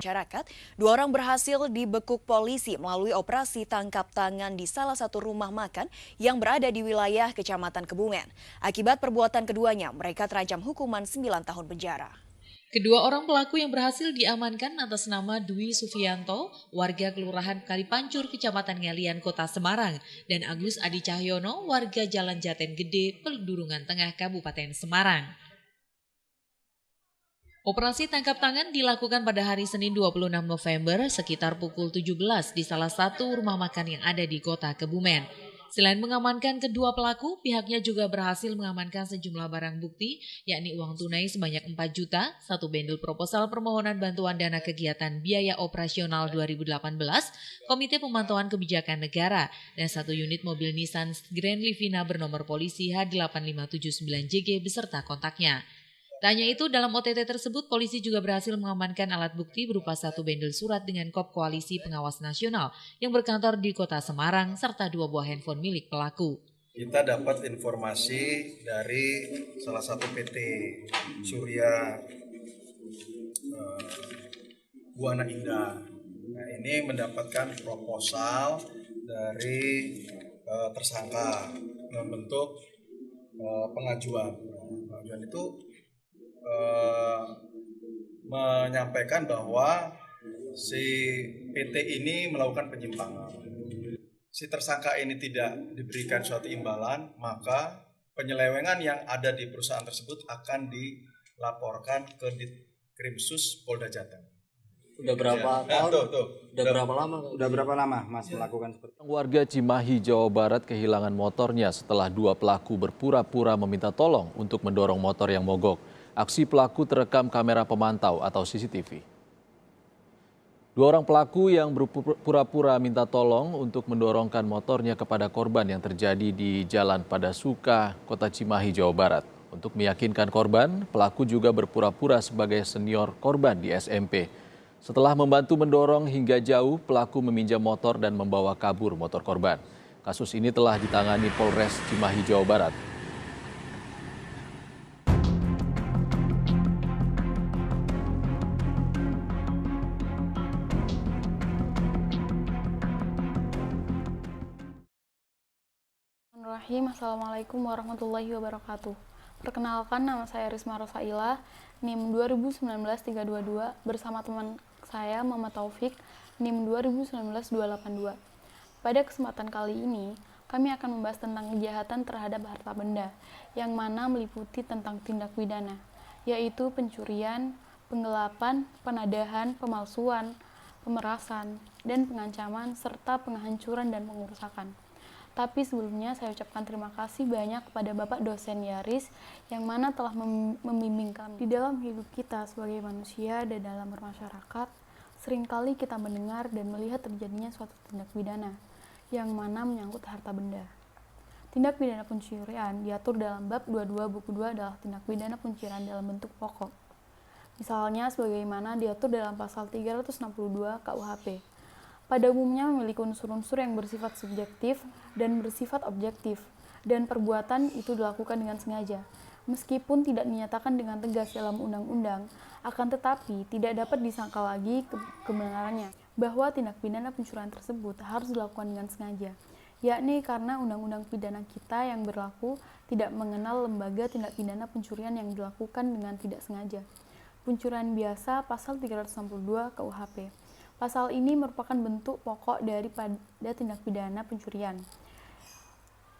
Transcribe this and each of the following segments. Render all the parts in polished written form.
masyarakat, 2 orang berhasil dibekuk polisi melalui operasi tangkap tangan di salah satu rumah makan yang berada di wilayah Kecamatan Kebumen. Akibat perbuatan keduanya, mereka terancam hukuman 9 tahun penjara. Kedua orang pelaku yang berhasil diamankan atas nama Dwi Sufianto, warga Kelurahan Kalipancur, Kecamatan Ngalian, Kota Semarang, dan Agus Adi Cahyono, warga Jalan Jaten Gede, Pedurungan Tengah, Kabupaten Semarang. Operasi tangkap tangan dilakukan pada hari Senin 26 November sekitar pukul 17 di salah satu rumah makan yang ada di Kota Kebumen. Selain mengamankan kedua pelaku, pihaknya juga berhasil mengamankan sejumlah barang bukti, yakni uang tunai sebanyak 4 juta, 1 bendel proposal permohonan bantuan dana kegiatan biaya operasional 2018, Komite Pemantauan Kebijakan Negara, dan 1 unit mobil Nissan Grand Livina bernomor polisi H8579JG beserta kontaknya. Tak hanya itu, dalam OTT tersebut, polisi juga berhasil mengamankan alat bukti berupa 1 bendel surat dengan kop Koalisi Pengawas Nasional yang berkantor di Kota Semarang, serta 2 buah handphone milik pelaku. Kita dapat informasi dari salah satu PT Surya Buana Indah. Nah, ini mendapatkan proposal dari tersangka membentuk pengajuan. Pengajuan itu menyampaikan bahwa si PT ini melakukan penyimpangan. Si tersangka ini tidak diberikan suatu imbalan, maka penyelewengan yang ada di perusahaan tersebut akan dilaporkan ke Ditkrimsus Polda Jateng. Udah berapa tahun? Udah berapa lama Mas melakukan seperti itu? Warga Cimahi, Jawa Barat kehilangan motornya setelah 2 pelaku berpura-pura meminta tolong untuk mendorong motor yang mogok. Aksi pelaku terekam kamera pemantau atau CCTV. 2 orang pelaku yang berpura-pura minta tolong untuk mendorongkan motornya kepada korban yang terjadi di Jalan Padasuka, Kota Cimahi, Jawa Barat. Untuk meyakinkan korban, pelaku juga berpura-pura sebagai senior korban di SMP. Setelah membantu mendorong hingga jauh, pelaku meminjam motor dan membawa kabur motor korban. Kasus ini telah ditangani Polres Cimahi, Jawa Barat. Assalamualaikum warahmatullahi wabarakatuh. Perkenalkan, nama saya Risma Rosaila, NIM 2019-322, bersama teman saya Muhammad Taufik, NIM 2019-282. Pada kesempatan kali ini, kami akan membahas tentang kejahatan terhadap harta benda, yang mana meliputi tentang tindak pidana, yaitu pencurian, penggelapan, penadahan, pemalsuan, pemerasan, dan pengancaman, serta penghancuran dan pengerusakan. Tapi sebelumnya saya ucapkan terima kasih banyak kepada Bapak dosen Yaris yang mana telah membimbing kami. Di dalam hidup kita sebagai manusia dan dalam bermasyarakat, seringkali kita mendengar dan melihat terjadinya suatu tindak pidana yang mana menyangkut harta benda. Tindak pidana pencurian diatur dalam bab 22 buku 2 adalah tindak pidana pencurian dalam bentuk pokok. Misalnya sebagaimana diatur dalam pasal 362 KUHP. Pada umumnya memiliki unsur-unsur yang bersifat subjektif dan bersifat objektif, dan perbuatan itu dilakukan dengan sengaja. Meskipun tidak dinyatakan dengan tegas dalam undang-undang, akan tetapi tidak dapat disangkal lagi kebenarannya bahwa tindak pidana pencurian tersebut harus dilakukan dengan sengaja, yakni karena undang-undang pidana kita yang berlaku tidak mengenal lembaga tindak pidana pencurian yang dilakukan dengan tidak sengaja. Pencurian biasa pasal 362 KUHP. Pasal ini merupakan bentuk pokok daripada tindak pidana pencurian,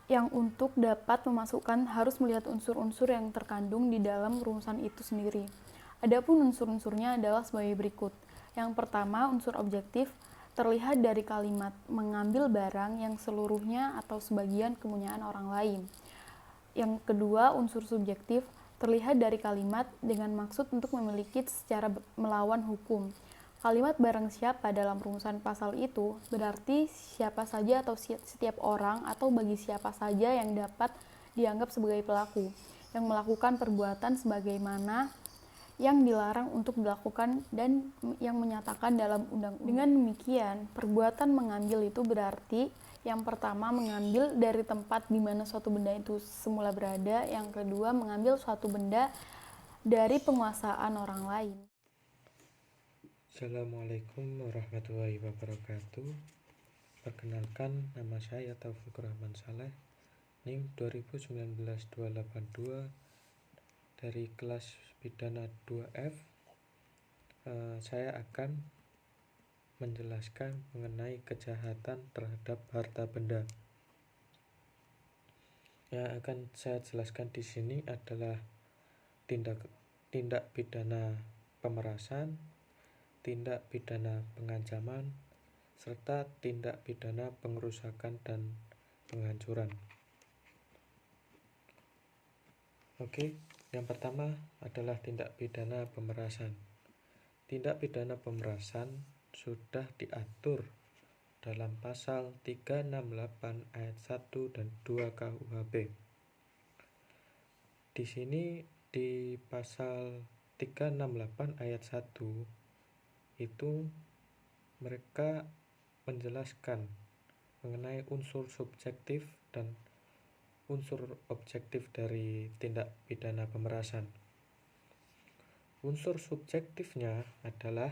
yang untuk dapat memasukkan harus melihat unsur-unsur yang terkandung di dalam rumusan itu sendiri. Adapun unsur-unsurnya adalah sebagai berikut. Yang pertama, unsur objektif terlihat dari kalimat mengambil barang yang seluruhnya atau sebagian kepunyaan orang lain. Yang kedua, unsur subjektif terlihat dari kalimat dengan maksud untuk memiliki secara melawan hukum. Kalimat barang siapa dalam rumusan pasal itu berarti siapa saja atau setiap orang atau bagi siapa saja yang dapat dianggap sebagai pelaku yang melakukan perbuatan sebagaimana yang dilarang untuk dilakukan dan yang menyatakan dalam undang-undang. Dengan demikian, perbuatan mengambil itu berarti yang pertama mengambil dari tempat di mana suatu benda itu semula berada, yang kedua mengambil suatu benda dari penguasaan orang lain. Assalamualaikum warahmatullahi wabarakatuh. Perkenalkan, nama saya Taufikur Rahman Saleh, NIM 2019-282 dari kelas pidana 2F. Saya akan menjelaskan mengenai kejahatan terhadap harta benda. Yang akan saya jelaskan di sini adalah tindak pidana pemerasan, tindak pidana pengancaman, serta tindak pidana pengerusakan dan penghancuran. Oke, yang pertama adalah tindak pidana pemerasan. Tindak pidana pemerasan sudah diatur dalam pasal 368 ayat 1 dan 2 KUHP. Di sini di pasal 368 ayat 1 itu mereka menjelaskan mengenai unsur subjektif dan unsur objektif dari tindak pidana pemerasan. Unsur subjektifnya adalah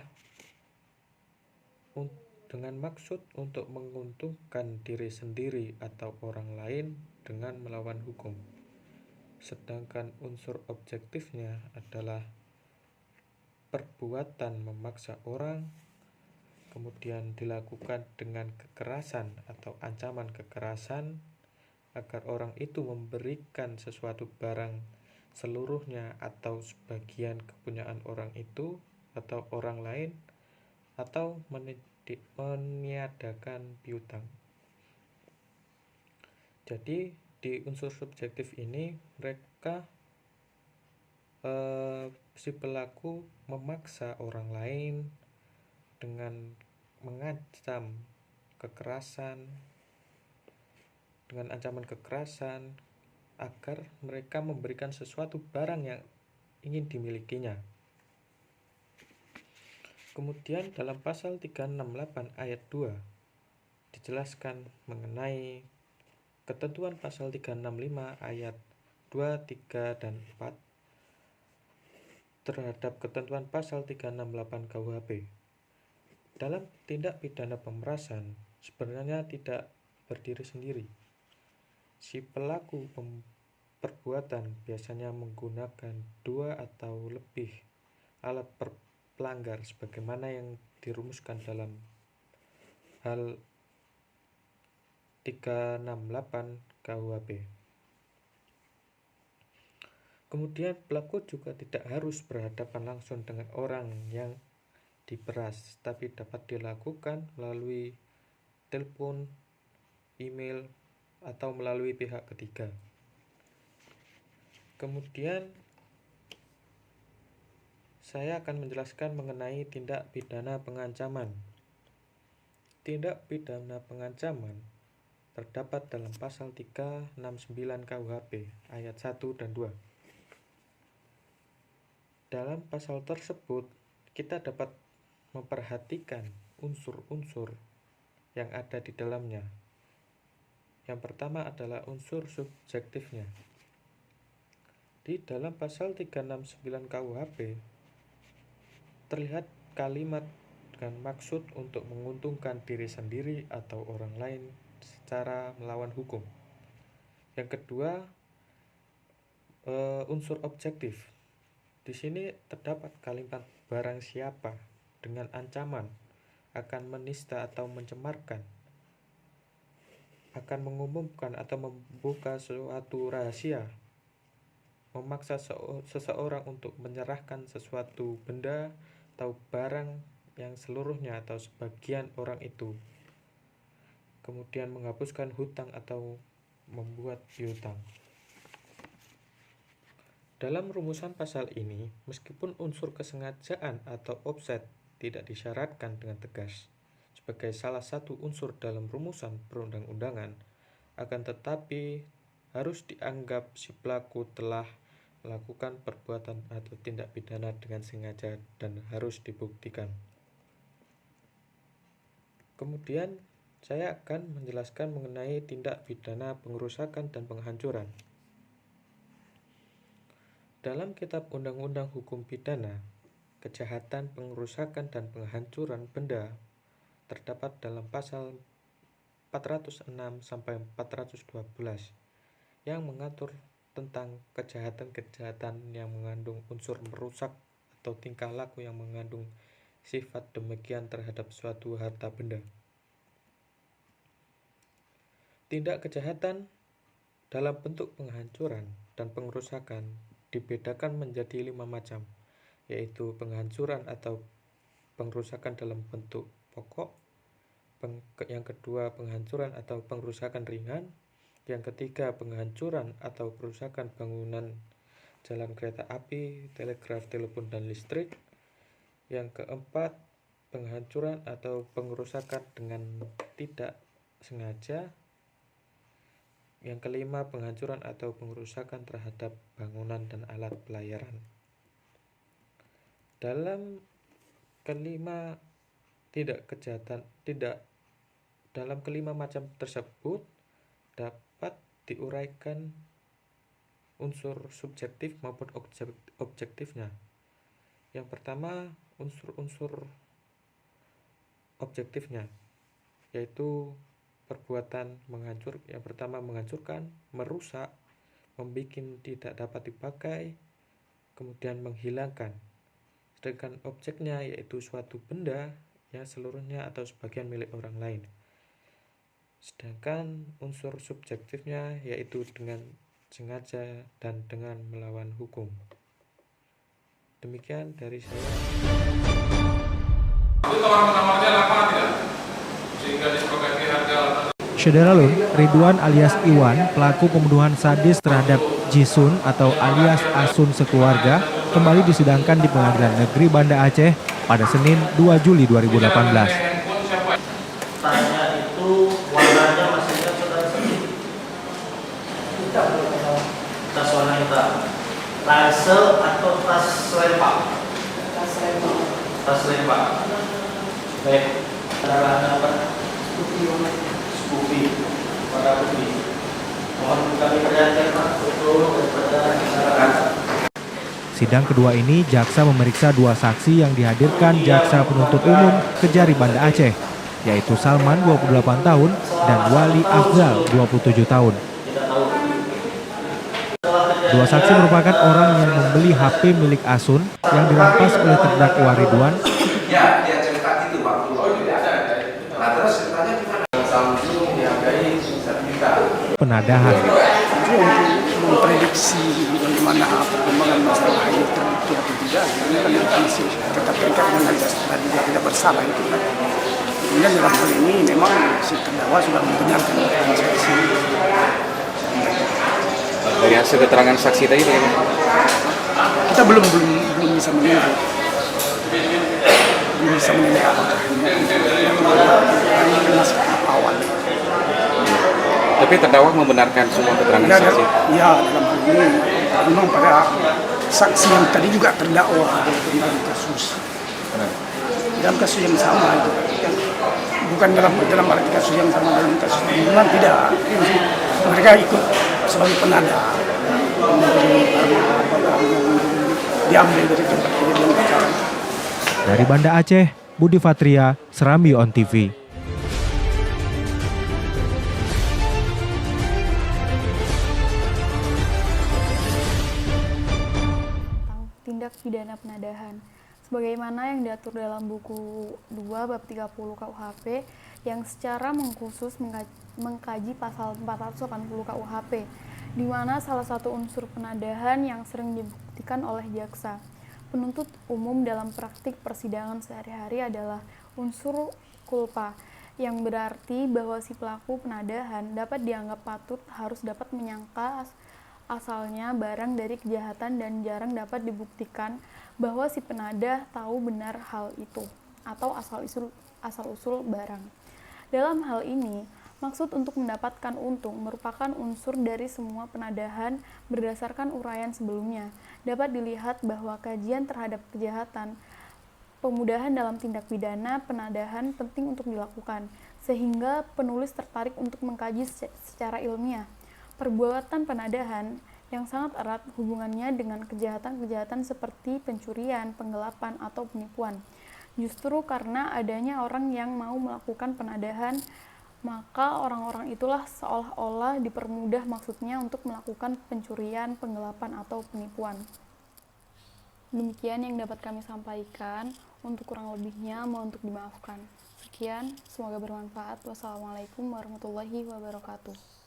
dengan maksud untuk menguntungkan diri sendiri atau orang lain dengan melawan hukum. Sedangkan unsur objektifnya adalah perbuatan memaksa orang, kemudian dilakukan dengan kekerasan atau ancaman kekerasan agar orang itu memberikan sesuatu barang seluruhnya atau sebagian kepunyaan orang itu atau orang lain, atau meniadakan piutang. Jadi di unsur subjektif ini mereka si pelaku memaksa orang lain dengan mengancam kekerasan, dengan ancaman kekerasan agar mereka memberikan sesuatu barang yang ingin dimilikinya. Kemudian dalam pasal 368 ayat 2 dijelaskan mengenai ketentuan pasal 365 ayat 2, 3, dan 4 terhadap ketentuan pasal 368 KUHP. Dalam tindak pidana pemerasan sebenarnya tidak berdiri sendiri. Si pelaku perbuatan biasanya menggunakan 2 atau lebih alat pelanggar sebagaimana yang dirumuskan dalam hal 368 KUHP. Kemudian pelaku juga tidak harus berhadapan langsung dengan orang yang diperas, tapi dapat dilakukan melalui telepon, email, atau melalui pihak ketiga. Kemudian saya akan menjelaskan mengenai tindak pidana pengancaman. Tindak pidana pengancaman terdapat dalam pasal 369 KUHP ayat 1 dan 2. Dalam pasal tersebut kita dapat memperhatikan unsur-unsur yang ada di dalamnya. Yang pertama adalah unsur subjektifnya. Di dalam pasal 369 KUHP terlihat kalimat dengan maksud untuk menguntungkan diri sendiri atau orang lain secara melawan hukum. Yang kedua, unsur objektif. Di sini terdapat kalimat barang siapa dengan ancaman akan menista atau mencemarkan, akan mengumumkan atau membuka suatu rahasia, memaksa seseorang untuk menyerahkan sesuatu benda atau barang yang seluruhnya atau sebagian orang itu, kemudian menghapuskan hutang atau membuat piutang. Dalam rumusan pasal ini, meskipun unsur kesengajaan atau offset tidak disyaratkan dengan tegas sebagai salah satu unsur dalam rumusan perundang-undangan, akan tetapi harus dianggap si pelaku telah melakukan perbuatan atau tindak pidana dengan sengaja dan harus dibuktikan. Kemudian saya akan menjelaskan mengenai tindak pidana pengerusakan dan penghancuran. Dalam Kitab Undang-Undang Hukum Pidana, kejahatan pengerusakan dan penghancuran benda terdapat dalam pasal 406 sampai 412 yang mengatur tentang kejahatan-kejahatan yang mengandung unsur merusak atau tingkah laku yang mengandung sifat demikian terhadap suatu harta benda. Tindak kejahatan dalam bentuk penghancuran dan pengerusakan dibedakan menjadi 5 macam, yaitu penghancuran atau pengerusakan dalam bentuk pokok, yang kedua penghancuran atau pengerusakan ringan, yang ketiga penghancuran atau perusakan bangunan jalan kereta api, telegraf, telepon, dan listrik, yang keempat penghancuran atau pengerusakan dengan tidak sengaja, yang kelima penghancuran atau pengerusakan terhadap bangunan dan alat pelayaran. Dalam kelima macam tersebut dapat diuraikan unsur subjektif maupun objektifnya. Yang pertama, unsur-unsur objektifnya, yaitu perbuatan yang pertama menghancurkan, merusak, membuat tidak dapat dipakai, kemudian menghilangkan. Sedangkan objeknya yaitu suatu benda yang seluruhnya atau sebagian milik orang lain. Sedangkan unsur subjektifnya yaitu dengan sengaja dan dengan melawan hukum. Demikian dari saya. Saudara Lun, Ridwan alias Iwan, pelaku pembunuhan sadis terhadap Jisun atau alias Asun sekeluarga, kembali disidangkan di Pengadilan Negeri Banda Aceh pada Senin 2 Juli 2018. Tanya itu warnanya masih ingat saudara sendiri? Tas warna hitam. Ransel atau tas lempak? Tas lempak. Baik. Kendaraannya apa? Scoopy. Warna putih. Mohon kami perhatikan Pak untuk daripada kendaraan. Sidang kedua ini, jaksa memeriksa 2 saksi yang dihadirkan jaksa penuntut umum Kejari Banda Aceh, yaitu Salman 28 tahun dan Wali Afzal 27 tahun. 2 saksi merupakan orang yang membeli HP milik Asun yang dirampas oleh terdakwa Ridwan. Ya, dia cerita gitu waktu. Nah, terus ceritanya gimana? Samsung dihargai sertifikat. Penadahan. Memprediksi bagaimana perkembangan masalah itu terbukti atau tidak, ini kan masih tetap terikat dengan azas praduga tidak bersalah itu kan. Kemudian dalam hal ini memang si terdakwa sudah membenarkan saksi. Dari hasil keterangan saksi tadi bagaimana? Kita belum bisa menilai. Belum bisa menilai apakah ini masih awal. Tapi terdakwa membenarkan semua keterangan saksi? Ya, dalam hal ini memang pada saksi yang tadi juga terdakwa dalam kasus. Dalam kasus yang sama itu. Bukan dalam arti kasus yang sama dalam kasus pembunuhan, tidak. Mereka ikut sebagai penada. Diambil dari tempat kejadian perkara. Dari Banda Aceh, Budi Fatria, Serambi On TV. Tindak pidana penadahan sebagaimana yang diatur dalam buku 2 bab 30 KUHP yang secara mengkhusus mengkaji pasal 480 KUHP, di mana salah satu unsur penadahan yang sering dibuktikan oleh jaksa penuntut umum dalam praktik persidangan sehari-hari adalah unsur culpa, yang berarti bahwa si pelaku penadahan dapat dianggap patut harus dapat menyangka asalnya barang dari kejahatan dan jarang dapat dibuktikan bahwa si penadah tahu benar hal itu atau asal-usul barang. Dalam hal ini, maksud untuk mendapatkan untung merupakan unsur dari semua penadahan berdasarkan uraian sebelumnya. Dapat dilihat bahwa kajian terhadap kejahatan pemudahan dalam tindak pidana penadahan penting untuk dilakukan, sehingga penulis tertarik untuk mengkaji secara ilmiah perbuatan penadahan yang sangat erat hubungannya dengan kejahatan-kejahatan seperti pencurian, penggelapan, atau penipuan. Justru karena adanya orang yang mau melakukan penadahan, maka orang-orang itulah seolah-olah dipermudah maksudnya untuk melakukan pencurian, penggelapan, atau penipuan. Demikian yang dapat kami sampaikan, untuk kurang lebihnya mohon untuk dimaafkan. Sekian, semoga bermanfaat. Wassalamualaikum warahmatullahi wabarakatuh.